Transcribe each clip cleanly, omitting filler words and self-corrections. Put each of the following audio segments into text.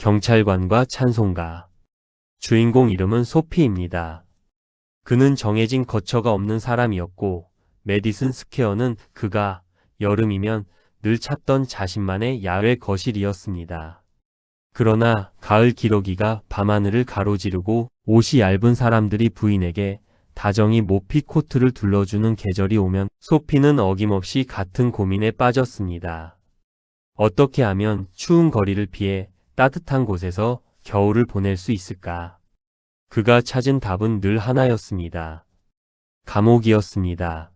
경찰관과 찬송가. 주인공 이름은 소피입니다. 그는 정해진 거처가 없는 사람이었고 메디슨 스퀘어는 그가 여름이면 늘 찾던 자신만의 야외 거실이었습니다. 그러나 가을 기러기가 밤하늘을 가로지르고 옷이 얇은 사람들이 부인에게 다정히 모피 코트를 둘러주는 계절이 오면 소피는 어김없이 같은 고민에 빠졌습니다. 어떻게 하면 추운 거리를 피해 따뜻한 곳에서 겨울을 보낼 수 있을까? 그가 찾은 답은 늘 하나였습니다. 감옥이었습니다.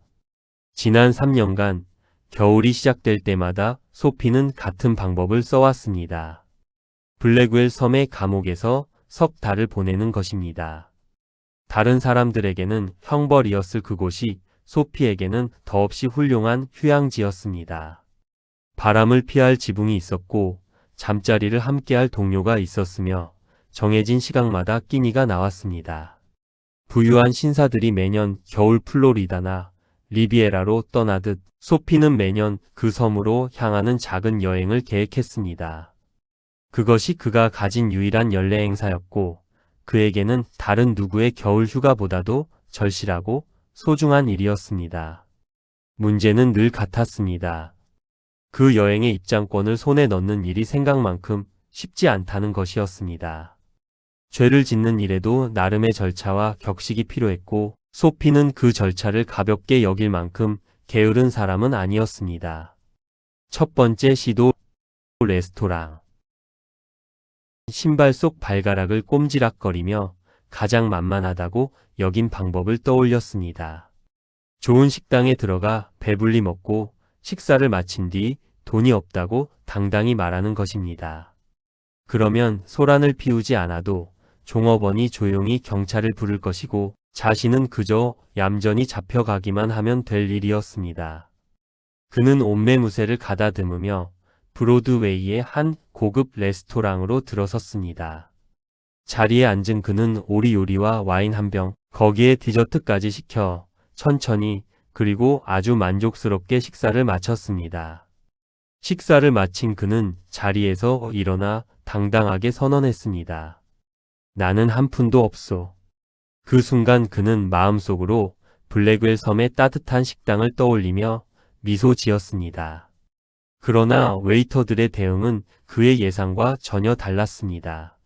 지난 3년간 겨울이 시작될 때마다 소피는 같은 방법을 써왔습니다. 블랙웰 섬의 감옥에서 석 달을 보내는 것입니다. 다른 사람들에게는 형벌이었을 그곳이 소피에게는 더없이 훌륭한 휴양지였습니다. 바람을 피할 지붕이 있었고 잠자리를 함께할 동료가 있었으며 정해진 시간마다 끼니가 나왔습니다. 부유한 신사들이 매년 겨울 플로리다나 리비에라로 떠나듯 소피는 매년 그 섬으로 향하는 작은 여행을 계획했습니다. 그것이 그가 가진 유일한 연례 행사였고 그에게는 다른 누구의 겨울 휴가보다도 절실하고 소중한 일이었습니다. 문제는 늘 같았습니다. 그 여행의 입장권을 손에 넣는 일이 생각만큼 쉽지 않다는 것이었습니다. 죄를 짓는 일에도 나름의 절차와 격식이 필요했고 소피는 그 절차를 가볍게 여길 만큼 게으른 사람은 아니었습니다. 첫 번째 시도 레스토랑. 신발 속 발가락을 꼼지락거리며 가장 만만하다고 여긴 방법을 떠올렸습니다. 좋은 식당에 들어가 배불리 먹고 식사를 마친 뒤 돈이 없다고 당당히 말하는 것입니다. 그러면 소란을 피우지 않아도 종업원이 조용히 경찰을 부를 것이고 자신은 그저 얌전히 잡혀가기만 하면 될 일이었습니다. 그는 옷매무새를 가다듬으며 브로드웨이의 한 고급 레스토랑으로 들어섰습니다. 자리에 앉은 그는 오리 요리와 와인 한 병, 거기에 디저트까지 시켜 천천히 그리고 아주 만족스럽게 식사를 마쳤습니다. 식사를 마친 그는 자리에서 일어나 당당하게 선언했습니다. 나는 한 푼도 없소. 그 순간 그는 마음속으로 블랙웰 섬의 따뜻한 식당을 떠올리며 미소 지었습니다. 그러나 웨이터들의 대응은 그의 예상과 전혀 달랐습니다.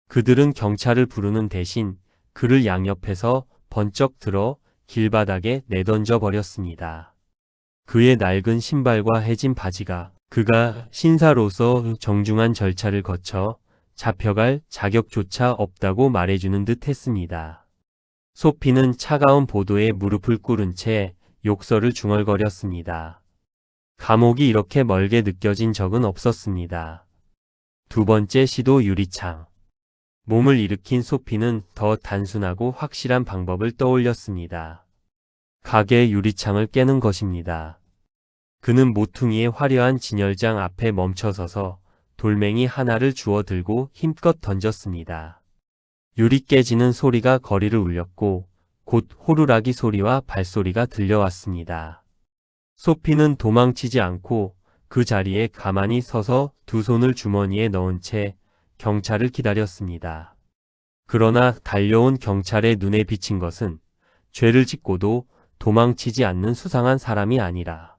그들은 경찰을 부르는 대신 그를 양옆에서 번쩍 들어 길바닥에 내던져 버렸습니다. 그의 낡은 신발과 해진 바지가 그가 신사로서 정중한 절차를 거쳐 잡혀갈 자격조차 없다고 말해주는 듯 했습니다. 소피는 차가운 보도에 무릎을 꿇은 채 욕설을 중얼거렸습니다. 감옥이 이렇게 멀게 느껴진 적은 없었습니다. 두 번째 시도 유리창. 몸을 일으킨 소피는 더 단순하고 확실한 방법을 떠올렸습니다. 가게의 유리창을 깨는 것입니다. 그는 모퉁이의 화려한 진열장 앞에 멈춰서서 돌멩이 하나를 주워 들고 힘껏 던졌습니다. 유리 깨지는 소리가 거리를 울렸고 곧 호루라기 소리와 발소리가 들려왔습니다. 소피는 도망치지 않고 그 자리에 가만히 서서 두 손을 주머니에 넣은 채 경찰을 기다렸습니다. 그러나 달려온 경찰의 눈에 비친 것은 죄를 짓고도 도망치지 않는 수상한 사람이 아니라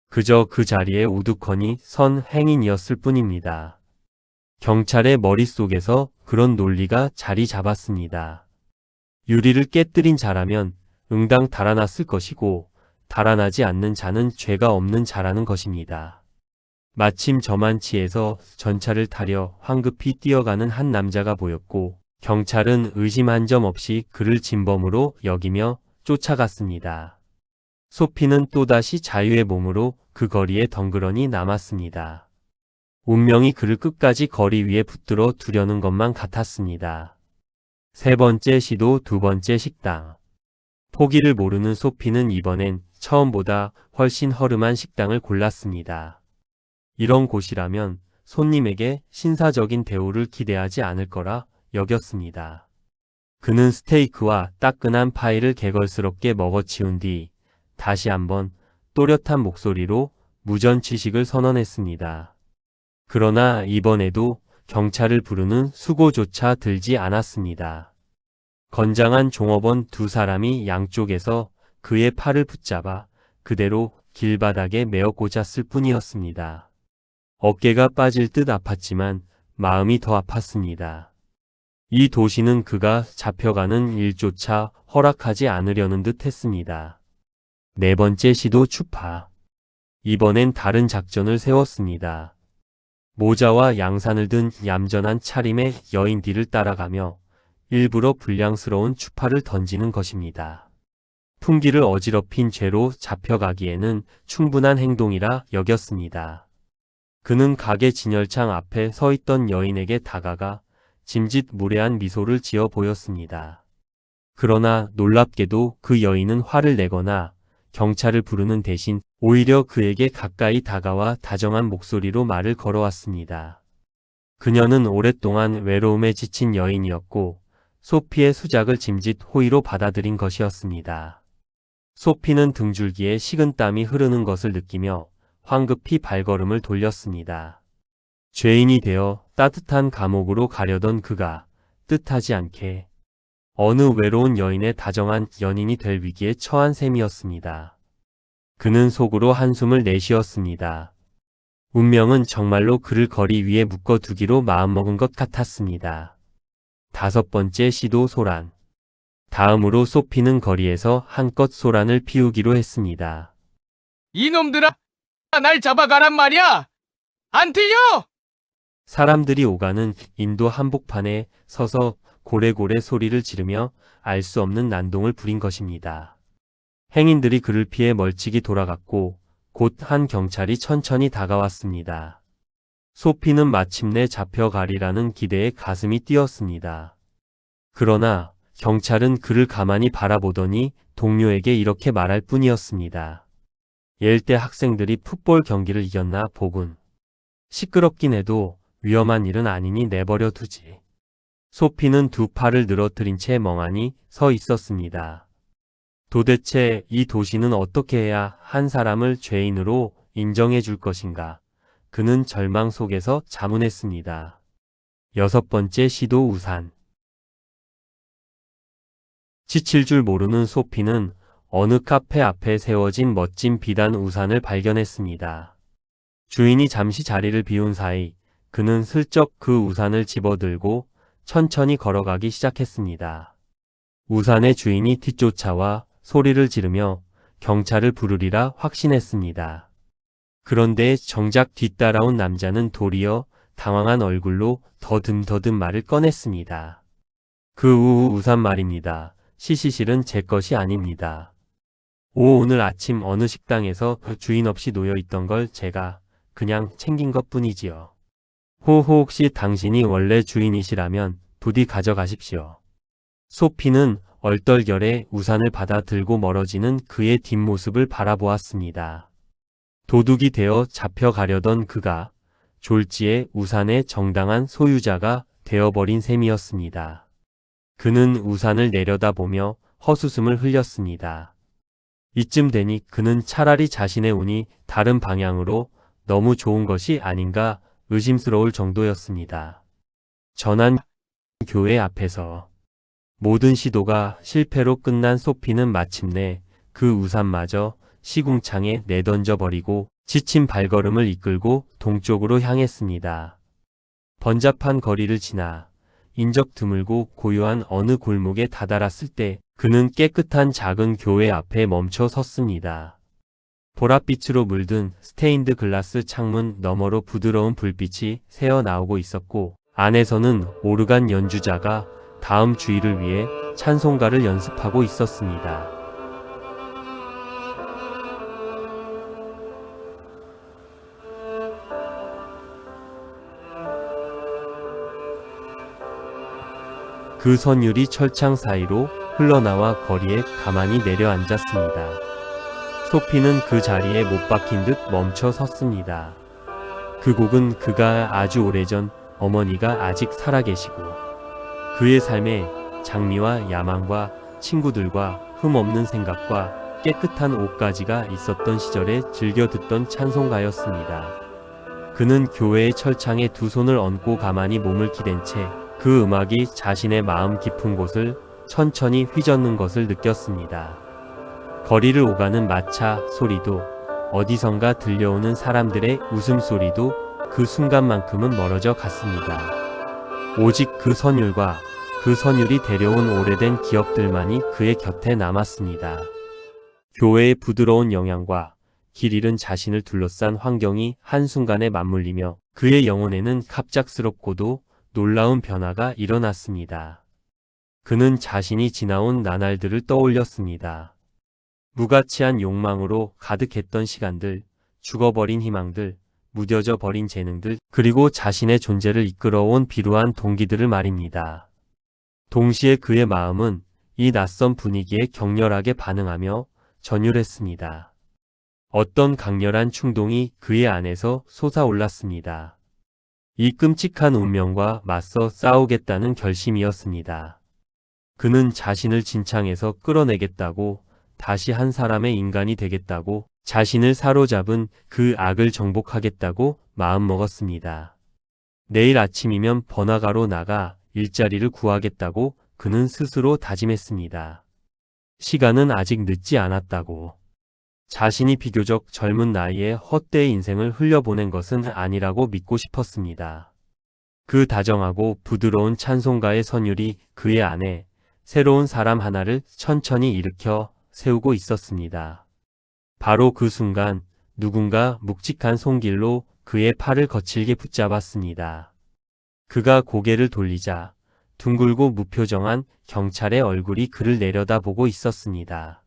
그저 그 자리에 우두커니 선 행인이었을 뿐입니다. 경찰의 머릿속에서 그런 논리가 자리 잡았습니다. 유리를 깨뜨린 자라면 응당 달아났을 것이고 달아나지 않는 자는 죄가 없는 자라는 것입니다. 마침 저만치에서 전차를 타려 황급히 뛰어가는 한 남자가 보였고 경찰은 의심 한 점 없이 그를 진범으로 여기며 쫓아갔습니다. 소피는 또다시 자유의 몸으로 그 거리에 덩그러니 남았습니다. 운명이 그를 끝까지 거리 위에 붙들어 두려는 것만 같았습니다. 세 번째 시도 두 번째 식당. 포기를 모르는 소피는 이번엔 처음보다 훨씬 허름한 식당을 골랐습니다. 이런 곳이라면 손님에게 신사적인 대우를 기대하지 않을 거라 여겼습니다. 그는 스테이크와 따끈한 파이를 개걸스럽게 먹어치운 뒤 다시 한번 또렷한 목소리로 무전취식을 선언했습니다. 그러나 이번에도 경찰을 부르는 수고조차 들지 않았습니다. 건장한 종업원 두 사람이 양쪽에서 그의 팔을 붙잡아 그대로 길바닥에 메어 꽂았을 뿐이었습니다. 어깨가 빠질 듯 아팠지만 마음이 더 아팠습니다. 이 도시는 그가 잡혀가는 일조차 허락하지 않으려는 듯 했습니다. 네 번째 시도 추파. 이번엔 다른 작전을 세웠습니다. 모자와 양산을 든 얌전한 차림의 여인 뒤를 따라가며 일부러 불량스러운 추파를 던지는 것입니다. 풍기를 어지럽힌 죄로 잡혀가기에는 충분한 행동이라 여겼습니다. 그는 가게 진열창 앞에 서 있던 여인에게 다가가 짐짓 무례한 미소를 지어 보였습니다. 그러나 놀랍게도 그 여인은 화를 내거나 경찰을 부르는 대신 오히려 그에게 가까이 다가와 다정한 목소리로 말을 걸어왔습니다. 그녀는 오랫동안 외로움에 지친 여인이었고 소피의 수작을 짐짓 호의로 받아들인 것이었습니다. 소피는 등줄기에 식은땀이 흐르는 것을 느끼며 황급히 발걸음을 돌렸습니다. 죄인이 되어 따뜻한 감옥으로 가려던 그가 뜻하지 않게 어느 외로운 여인의 다정한 연인이 될 위기에 처한 셈이었습니다. 그는 속으로 한숨을 내쉬었습니다. 운명은 정말로 그를 거리 위에 묶어두기로 마음먹은 것 같았습니다. 다섯 번째 시도 소란. 다음으로 소피는 거리에서 한껏 소란을 피우기로 했습니다. 이놈들아! 날 잡아가란 말이야! 안 틀려! 사람들이 오가는 인도 한복판에 서서 고래고래 소리를 지르며 알 수 없는 난동을 부린 것입니다. 행인들이 그를 피해 멀찍이 돌아갔고 곧 한 경찰이 천천히 다가왔습니다. 소피는 마침내 잡혀가리라는 기대에 가슴이 뛰었습니다. 그러나 경찰은 그를 가만히 바라보더니 동료에게 이렇게 말할 뿐이었습니다. 예일대 학생들이 풋볼 경기를 이겼나 보군. 시끄럽긴 해도 위험한 일은 아니니 내버려 두지. 소피는 두 팔을 늘어뜨린 채 멍하니 서 있었습니다. 도대체 이 도시는 어떻게 해야 한 사람을 죄인으로 인정해 줄 것인가? 그는 절망 속에서 자문했습니다. 여섯 번째 시도 우산. 지칠 줄 모르는 소피는 어느 카페 앞에 세워진 멋진 비단 우산을 발견했습니다. 주인이 잠시 자리를 비운 사이 그는 슬쩍 그 우산을 집어들고 천천히 걸어가기 시작했습니다. 우산의 주인이 뒤쫓아와 소리를 지르며 경찰을 부르리라 확신했습니다. 그런데 정작 뒤따라온 남자는 도리어 당황한 얼굴로 더듬더듬 말을 꺼냈습니다. 그 우산 말입니다. 시시실은 제 것이 아닙니다. 오늘 아침 어느 식당에서 주인 없이 놓여 있던 걸 제가 그냥 챙긴 것 뿐이지요. 혹시 당신이 원래 주인이시라면 부디 가져가십시오. 소피는 얼떨결에 우산을 받아 들고 멀어지는 그의 뒷모습을 바라보았습니다. 도둑이 되어 잡혀가려던 그가 졸지에 우산의 정당한 소유자가 되어버린 셈이었습니다. 그는 우산을 내려다보며 헛웃음을 흘렸습니다. 이쯤 되니 그는 차라리 자신의 운이 다른 방향으로 너무 좋은 것이 아닌가 의심스러울 정도였습니다. 전한 교회 앞에서 모든 시도가 실패로 끝난 소피는 마침내 그 우산마저 시궁창에 내던져 버리고 지친 발걸음을 이끌고 동쪽으로 향했습니다. 번잡한 거리를 지나 인적 드물고 고요한 어느 골목에 다다랐을 때 그는 깨끗한 작은 교회 앞에 멈춰 섰습니다. 보랏빛으로 물든 스테인드 글라스 창문 너머로 부드러운 불빛이 새어 나오고 있었고 안에서는 오르간 연주자가 다음 주일을 위해 찬송가를 연습하고 있었습니다. 그 선율이 철창 사이로 흘러나와 거리에 가만히 내려앉았습니다. 소피는 그 자리에 못 박힌 듯 멈춰 섰습니다. 그 곡은 그가 아주 오래전 어머니가 아직 살아계시고 그의 삶에 장미와 야망과 친구들과 흠없는 생각과 깨끗한 옷가지가 있었던 시절에 즐겨 듣던 찬송가였습니다. 그는 교회의 철창에 두 손을 얹고 가만히 몸을 기댄 채 그 음악이 자신의 마음 깊은 곳을 천천히 휘젓는 것을 느꼈습니다. 거리를 오가는 마차 소리도 어디선가 들려오는 사람들의 웃음소리도 그 순간만큼은 멀어져 갔습니다. 오직 그 선율과 그 선율이 데려온 오래된 기억들만이 그의 곁에 남았습니다. 교회의 부드러운 영향과 길 잃은 자신을 둘러싼 환경이 한순간에 맞물리며 그의 영혼에는 갑작스럽고도 놀라운 변화가 일어났습니다. 그는 자신이 지나온 나날들을 떠올렸습니다. 무가치한 욕망으로 가득했던 시간들, 죽어버린 희망들, 무뎌져 버린 재능들, 그리고 자신의 존재를 이끌어온 비루한 동기들을 말입니다. 동시에 그의 마음은 이 낯선 분위기에 격렬하게 반응하며 전율했습니다. 어떤 강렬한 충동이 그의 안에서 솟아올랐습니다. 이 끔찍한 운명과 맞서 싸우겠다는 결심이었습니다. 그는 자신을 진창에서 끌어내겠다고, 다시 한 사람의 인간이 되겠다고, 자신을 사로잡은 그 악을 정복하겠다고 마음먹었습니다. 내일 아침이면 번화가로 나가 일자리를 구하겠다고 그는 스스로 다짐했습니다. 시간은 아직 늦지 않았다고. 자신이 비교적 젊은 나이에 헛되이 인생을 흘려보낸 것은 아니라고 믿고 싶었습니다. 그 다정하고 부드러운 찬송가의 선율이 그의 안에 새로운 사람 하나를 천천히 일으켜 세우고 있었습니다. 바로 그 순간 누군가 묵직한 손길로 그의 팔을 거칠게 붙잡았습니다. 그가 고개를 돌리자 둥글고 무표정한 경찰의 얼굴이 그를 내려다보고 있었습니다.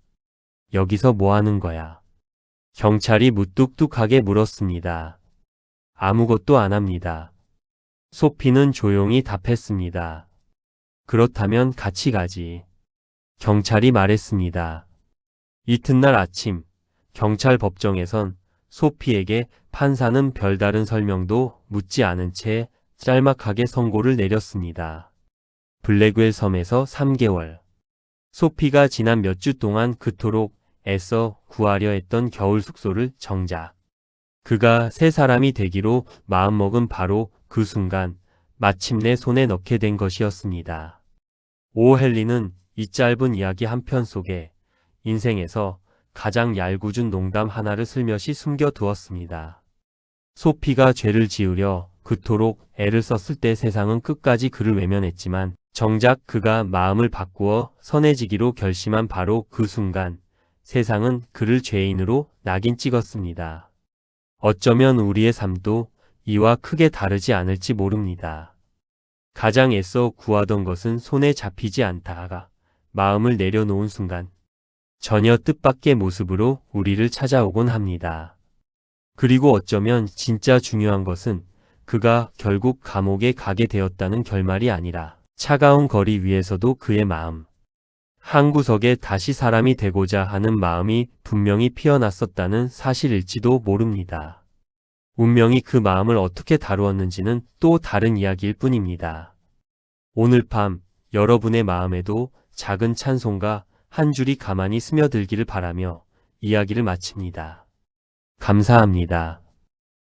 여기서 뭐 하는 거야? 경찰이 무뚝뚝하게 물었습니다. 아무것도 안 합니다. 소피는 조용히 답했습니다. 그렇다면 같이 가지. 경찰이 말했습니다. 이튿날 아침, 경찰 법정에선 소피에게 판사는 별다른 설명도 묻지 않은 채 짤막하게 선고를 내렸습니다. 블랙웰 섬에서 3개월. 소피가 지난 몇 주 동안 그토록 애써 구하려 했던 겨울 숙소를 정작 그가 새 사람이 되기로 마음먹은 바로 그 순간 마침내 손에 넣게 된 것이었습니다. 오헬리는 이 짧은 이야기 한 편 속에 인생에서 가장 얄궂은 농담 하나를 슬며시 숨겨두었습니다. 소피가 죄를 지으려 그토록 애를 썼을 때 세상은 끝까지 그를 외면했지만 정작 그가 마음을 바꾸어 선해지기로 결심한 바로 그 순간 세상은 그를 죄인으로 낙인 찍었습니다. 어쩌면 우리의 삶도 이와 크게 다르지 않을지 모릅니다. 가장 애써 구하던 것은 손에 잡히지 않다가 마음을 내려놓은 순간 전혀 뜻밖의 모습으로 우리를 찾아오곤 합니다. 그리고 어쩌면 진짜 중요한 것은 그가 결국 감옥에 가게 되었다는 결말이 아니라 차가운 거리 위에서도 그의 마음, 한 구석에 다시 사람이 되고자 하는 마음이 분명히 피어났었다는 사실일지도 모릅니다. 운명이 그 마음을 어떻게 다루었는지는 또 다른 이야기일 뿐입니다. 오늘 밤 여러분의 마음에도 작은 찬송가 한 줄이 가만히 스며들기를 바라며 이야기를 마칩니다. 감사합니다.